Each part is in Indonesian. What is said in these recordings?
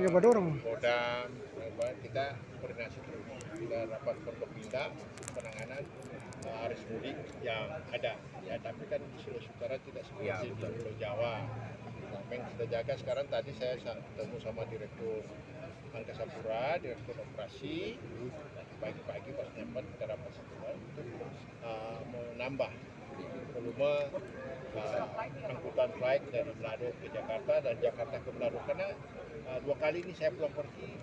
daripada orang. Kodam, kita koordinasi terus. Kita rapat Forkopimda penanganan arus mudik yang ada. Ya, tapi kan di Sulawesi Utara tidak seperti di Pulau Jawa. Memang kita jaga sekarang. Tadi saya ketemu sama Direktur Angkasa Pura, Direktur Operasi. Pagi-pagi pas nyampe kita rapat semua untuk menambah volume angkutan flight dari Manado ke Jakarta dan Jakarta ke Manado, karena 2 kali ini saya pulang pergi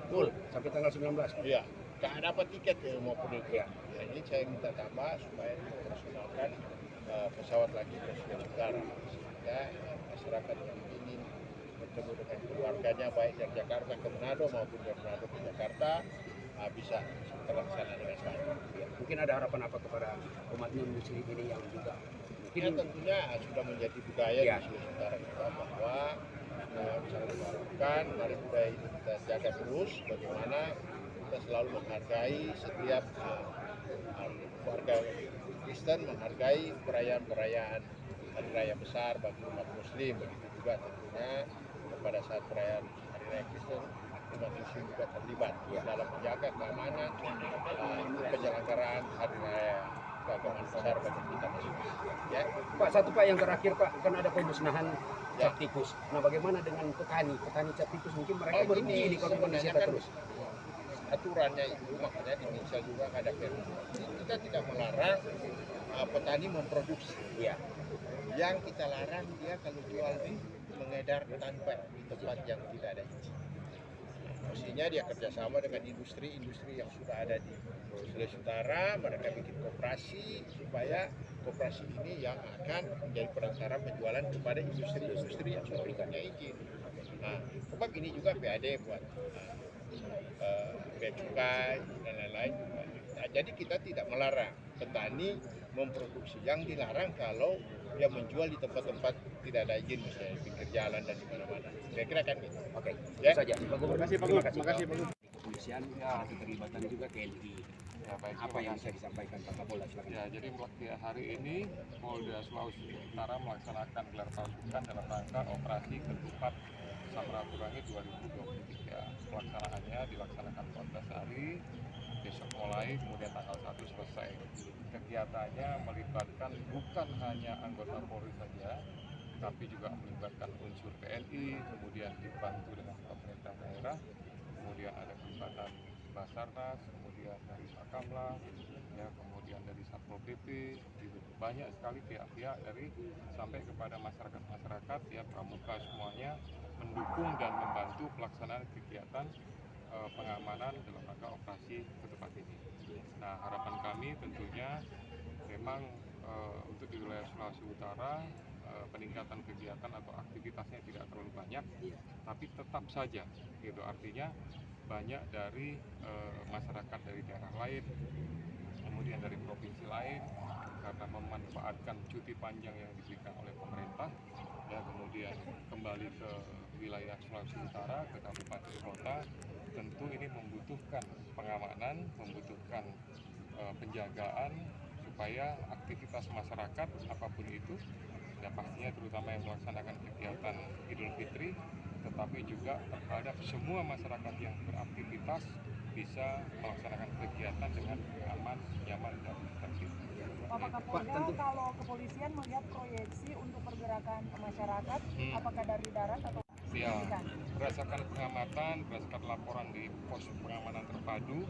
full sampai tanggal 19. Iya, nggak dapat tiket maupun itu. Nah, ini saya minta tambah supaya dioperasionalkan pesawat lagi ke Sulawesi Utara, sehingga masyarakat yang ingin bertemu dengan keluarganya baik dari Jakarta ke Manado maupun dari Manado ke Jakarta bisa terlaksana dengan baik. Mungkin ada harapan apa kepada umat muslim ini yang juga Ya, tentunya sudah menjadi budaya di Sulawesi Utara kita bahwa bisa melakukan dari budaya ini kita jaga terus, bagaimana kita selalu menghargai setiap warga Kristen, menghargai perayaan-perayaan hari raya besar bagi umat muslim. Begitu juga tentunya pada saat perayaan hari raya Kristen, umat muslim juga terlibat dalam menjaga keamanan penyelenggaraan hari raya keagamaan besar bagi kita masing-masing. Ya. Pak, satu Pak yang terakhir Pak, kan ada pemusnahan cap tikus. Nah, bagaimana dengan petani cap tikus? Mungkin mereka merugi ini kalau kondisi terus. Aturannya itu makanya di Indonesia juga ada perda. Kita tidak melarang petani memproduksi. Ya. Yang kita larang dia kalau jual mengedar tanpa di tempat yang tidak ada izin. Mestinya dia kerjasama dengan industri-industri yang sudah ada di Sulawesi Utara, mereka bikin koperasi supaya koperasi ini yang akan menjadi perantara penjualan kepada industri-industri yang sudah punya izin. Nah, sebab ini juga PAD buat bea cukai dan lain-lain. Nah, jadi kita tidak melarang petani memproduksi. Yang dilarang kalau dia menjual di tempat-tempat tidak ada izin, misalnya di pinggir jalan dan di mana-mana. Kira-kira kan gitu. Oke, ya. itu saja. Pak Gubernur, Terima kasih Pak Gubernur. Kepolisian keterlibatan juga TNI. Ya, baik, Apa yang bisa disampaikan Pak Kapolda? Silakan. Ya, jadi hari ini Polda Sulawesi Utara melaksanakan gelar pasukan dalam rangka operasi ketupat Samratulangi 2023. Pelaksanaannya dilaksanakan 14 hari, besok mulai, kemudian tanggal 1 selesai. Kegiatannya melibatkan bukan hanya anggota Polri saja, tapi juga melibatkan unsur TNI, kemudian dibantu dengan pemerintah daerah, kemudian ada kegiatan Basarnas, kemudian dari Sakamla, ya, kemudian dari Satpol PP, banyak sekali pihak-pihak dari sampai kepada masyarakat ya, pramuka semuanya mendukung dan membantu pelaksanaan kegiatan pengamanan dalam rangka operasi ketupat ini. Nah, harapan kami tentunya memang untuk di wilayah Sulawesi Utara peningkatan kegiatan atau aktivitasnya tidak terlalu banyak, tapi tetap saja gitu, artinya banyak dari masyarakat dari daerah lain, kemudian dari provinsi lain, karena memanfaatkan cuti panjang yang diberikan oleh pemerintah, ya, kemudian kembali ke wilayah Sulawesi Utara, ke kabupaten kota. Tentu ini membutuhkan pengamanan, membutuhkan penjagaan supaya aktivitas masyarakat apapun itu, ya pastinya terutama yang melaksanakan kegiatan Idul Fitri, tetapi juga terhadap semua masyarakat yang beraktivitas bisa melaksanakan kegiatan dengan aman, nyaman, dan tertib. Pak Kapolda, kalau kepolisian melihat proyeksi untuk pergerakan masyarakat, apakah dari darat atau ya, berdasarkan pengamatan, berdasarkan laporan di pos pengamanan terpadu,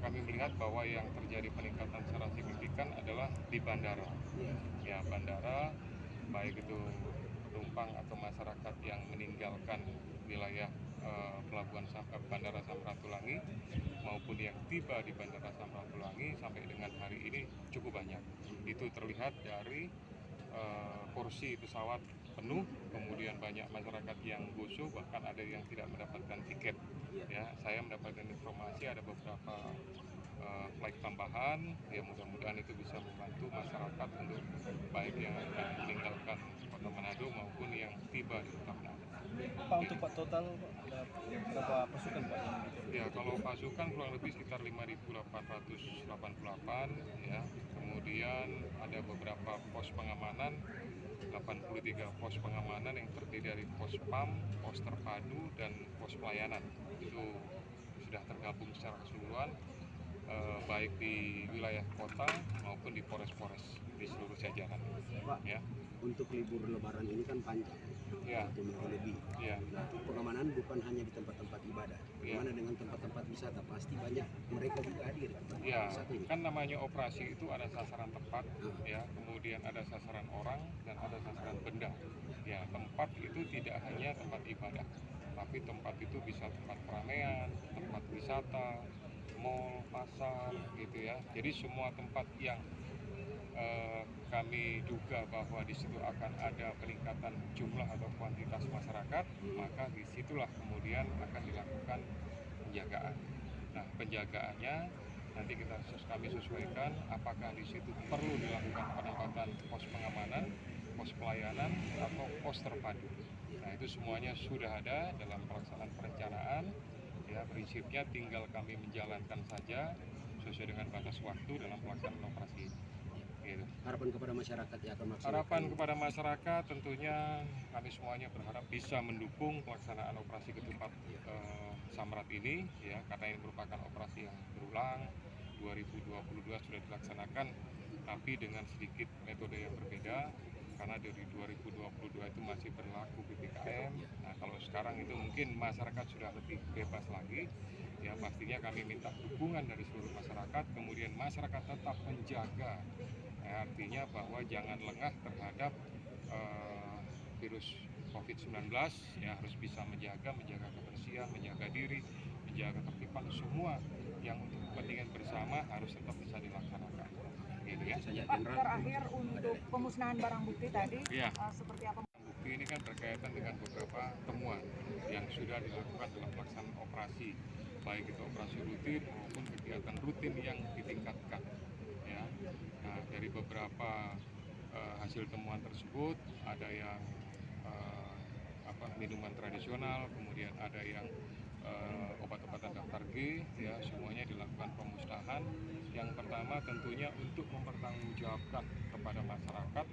kami melihat bahwa yang terjadi peningkatan secara signifikan adalah di bandara. Ya, bandara, baik itu penumpang atau masyarakat yang meninggalkan wilayah pelabuhan Bandara Samratulangi maupun yang tiba di Bandara Samratulangi sampai dengan hari ini cukup banyak. Itu terlihat dari kursi pesawat penuh, kemudian banyak masyarakat yang gosong, bahkan ada yang tidak mendapatkan tiket. Ya, saya mendapatkan informasi ada beberapa flight tambahan, ya mudah-mudahan itu bisa membantu masyarakat untuk baik yang akan meninggalkan kota Manado maupun yang tiba di kota Manado. Pak untuk Pak total ada berapa pasukan Pak yang gitu? Ya, kalau pasukan kurang lebih sekitar 5.888 ya. Kemudian ada beberapa pos pengamanan, 83 pos pengamanan yang terdiri dari pos PAM, pos terpadu, dan pos pelayanan. Itu sudah tergabung secara keseluruhan, baik di wilayah kota maupun di polres-polres di seluruh jajaran. Pak, Ya, untuk libur lebaran ini kan panjang, ya, 1 minggu lebih. ya. Nah, pengamanan bukan hanya di tempat-tempat ibadah, bagaimana dengan tempat-tempat wisata? Pasti banyak mereka juga hadir di tempat Ya, wisata ini. kan namanya operasi itu ada sasaran tempat, ya, kemudian ada sasaran orang dan ada sasaran benda. Ya, tempat itu tidak hanya tempat ibadah, tapi tempat itu bisa tempat keramaian, tempat wisata, mall, pasar, gitu ya. Jadi semua tempat yang kami duga bahwa di situ akan ada peningkatan jumlah atau kuantitas masyarakat, maka disitulah kemudian akan dilakukan penjagaan. Nah, penjagaannya nanti kami sesuaikan apakah di situ perlu dilakukan penempatan pos pengamanan, pos pelayanan, atau pos terpadu. Nah, itu semuanya sudah ada dalam pelaksanaan perencanaan. Ya, prinsipnya tinggal kami menjalankan saja sesuai dengan batas waktu dalam pelaksanaan operasi ini. Gitu. Harapan kepada masyarakat yang akan melaksanakan. Harapan kepada masyarakat tentunya kami semuanya berharap bisa mendukung pelaksanaan operasi ketupat Samrat ini, ya, karena ini merupakan operasi yang berulang. 2022 sudah dilaksanakan, tapi dengan sedikit metode yang berbeda, karena dari 2022 itu masih berlaku PPKM. Nah, kalau sekarang itu mungkin masyarakat sudah lebih bebas lagi. Ya, pastinya kami minta dukungan dari seluruh masyarakat, kemudian masyarakat tetap menjaga. Artinya bahwa jangan lengah terhadap virus COVID-19, ya, harus bisa menjaga kebersihan, menjaga diri, menjaga ketertiban, semua yang untuk kepentingan bersama harus tetap bisa dilaksanakan. Gitu ya. Pak, terakhir untuk pemusnahan barang bukti tadi, Ya. Seperti apa? Bukti ini kan berkaitan dengan beberapa temuan yang sudah dilakukan dalam pelaksanaan operasi, baik itu operasi rutin maupun kegiatan rutin yang ditingkatkan. Ya. Nah, dari beberapa hasil temuan tersebut ada yang minuman tradisional, kemudian ada yang obat-obatan daftar G, ya, semuanya dilakukan pemusnahan. Yang pertama tentunya untuk mempertanggungjawabkan kepada masyarakat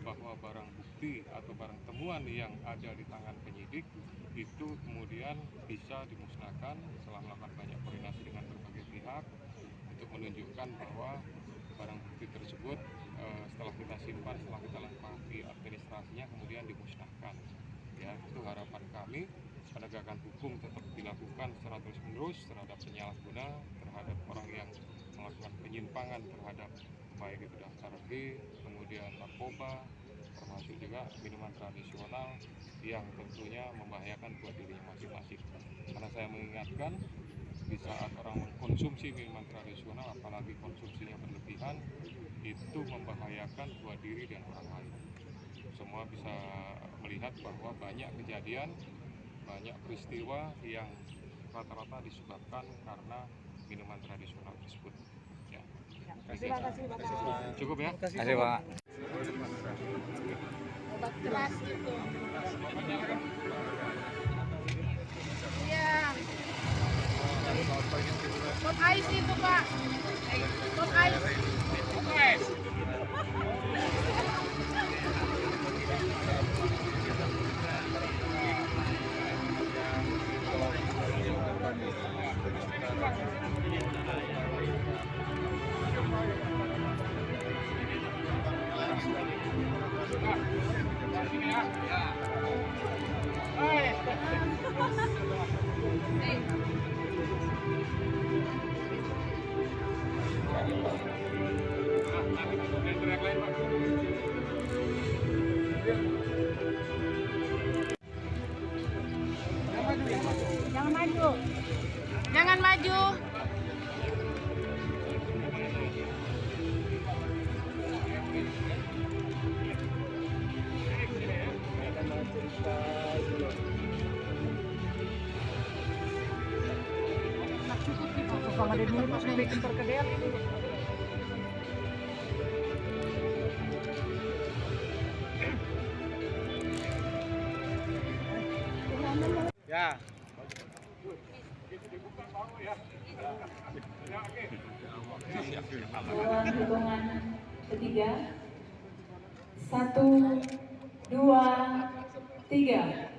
bahwa barang bukti atau barang temuan yang ada di tangan penyidik itu kemudian bisa dimusnahkan setelah melakukan banyak koordinasi dengan berbagai pihak untuk menunjukkan bahwa barang bukti tersebut setelah kita simpan, setelah kita lengkapi administrasinya, kemudian dimusnahkan. Ya, itu harapan kami. Penegakan hukum tetap dilakukan secara terus-menerus terhadap penyalahguna, terhadap orang yang melakukan penyimpangan terhadap baik itu daftar G, kemudian narkoba, termasuk juga minuman tradisional yang tentunya membahayakan buat dirinya masing-masing. Karena saya mengingatkan, di saat orang mengkonsumsi minuman tradisional, apalagi konsumsinya berlebihan, itu membahayakan buat diri dan orang lain. Semua bisa melihat bahwa banyak kejadian, banyak peristiwa yang rata-rata disebabkan karena minuman tradisional tersebut. Ya. Terima kasih, Bapak. Cukup ya? Terima kasih Pak. Obat keras gitu. Iya. Pop ice itu, Pak. Pop ice. Pop ice. Jangan maju. Jangan maju. Sama dia dulu pas bikin perkedel itu. Dalam hitungan ketiga, 1, 2, 3.